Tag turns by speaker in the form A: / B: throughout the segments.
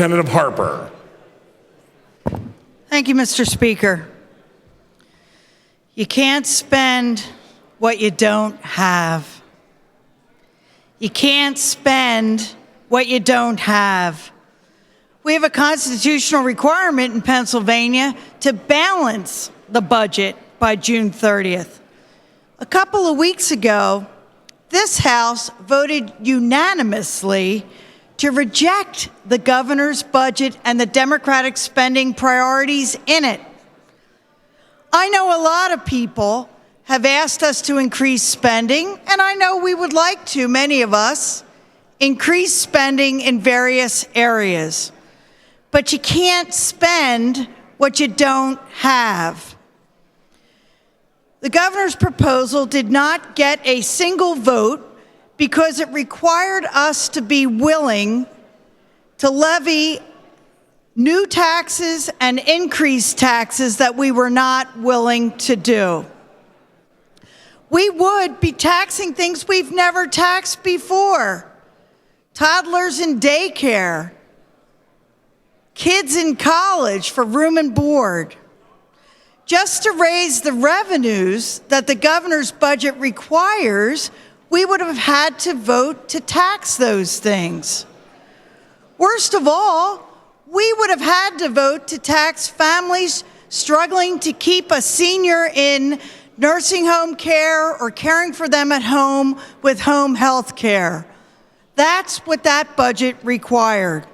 A: Representative Harper.
B: Thank you, Mr. Speaker. You can't spend what you don't have. You can't spend what you don't have. We have a constitutional requirement in Pennsylvania to balance the budget by June 30th. A couple of weeks ago, this House voted unanimously to reject the governor's budget and the Democratic spending priorities in it. I know a lot of people have asked us to increase spending, and I know we would like to, many of us, increase spending in various areas. But you can't spend what you don't have. The governor's proposal did not get a single vote because it required us to be willing to levy new taxes and increase taxes that we were not willing to do. We would be taxing things we've never taxed before: toddlers in daycare, kids in college for room and board. Just to raise the revenues that the governor's budget requires, we would have had to vote to tax those things. Worst of all, we would have had to vote to tax families struggling to keep a senior in nursing home care or caring for them at home with home health care. That's what that budget required.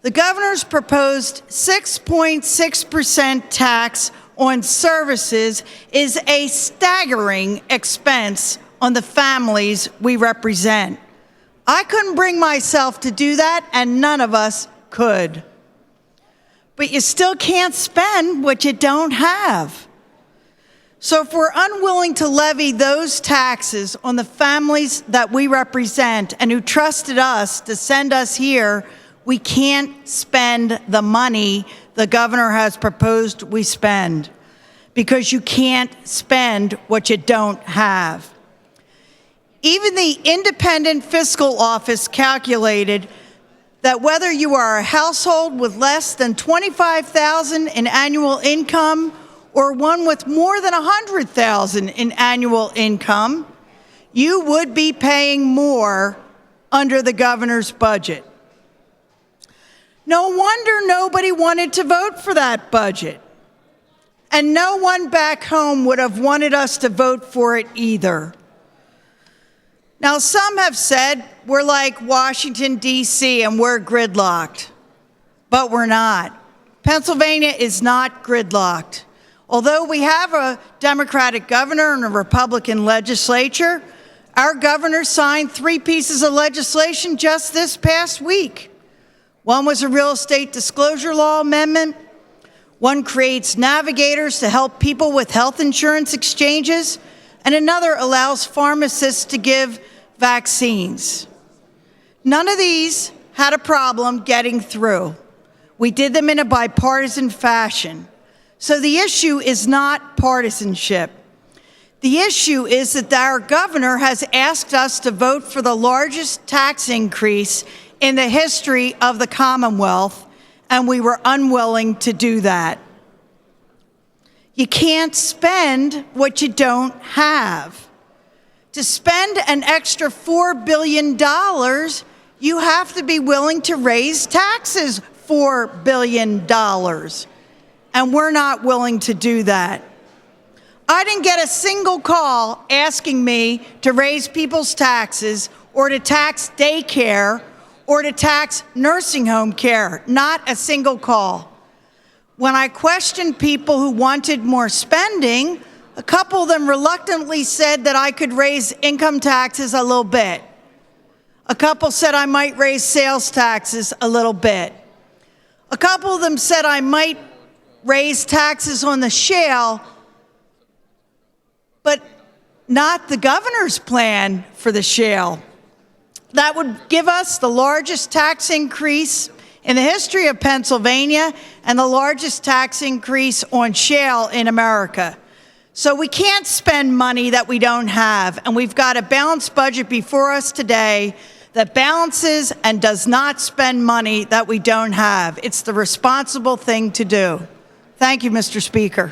B: The governor's proposed 6.6% tax on services is a staggering expense on the families we represent. I couldn't bring myself to do that, and none of us could. But you still can't spend what you don't have. So if we're unwilling to levy those taxes on the families that we represent and who trusted us to send us here, we can't spend the money the governor has proposed we spend, because you can't spend what you don't have. Even the Independent Fiscal Office calculated that whether you are a household with less than $25,000 in annual income or one with more than $100,000 in annual income, you would be paying more under the governor's budget. No wonder nobody wanted to vote for that budget. And no one back home would have wanted us to vote for it either. Now, some have said we're like Washington, D.C., and we're gridlocked. But we're not. Pennsylvania is not gridlocked. Although we have a Democratic governor and a Republican legislature, our governor signed 3 pieces of legislation just this past week. One was a real estate disclosure law amendment. One creates navigators to help people with health insurance exchanges, and another allows pharmacists to give vaccines. None of these had a problem getting through. We did them in a bipartisan fashion. So the issue is not partisanship. The issue is that our governor has asked us to vote for the largest tax increase in the history of the Commonwealth, and we were unwilling to do that. You can't spend what you don't have. To spend an extra $4 billion, you have to be willing to raise taxes $4 billion. And we're not willing to do that. I didn't get a single call asking me to raise people's taxes or to tax daycare or to tax nursing home care. Not a single call. When I questioned people who wanted more spending, a couple of them reluctantly said that I could raise income taxes a little bit. A couple said I might raise sales taxes a little bit. A couple of them said I might raise taxes on the shale, but not the governor's plan for the shale. That would give us the largest tax increase in the history of Pennsylvania and the largest tax increase on shale in America. So we can't spend money that we don't have, and we've got a balanced budget before us today that balances and does not spend money that we don't have. It's the responsible thing to do. Thank you, Mr. Speaker.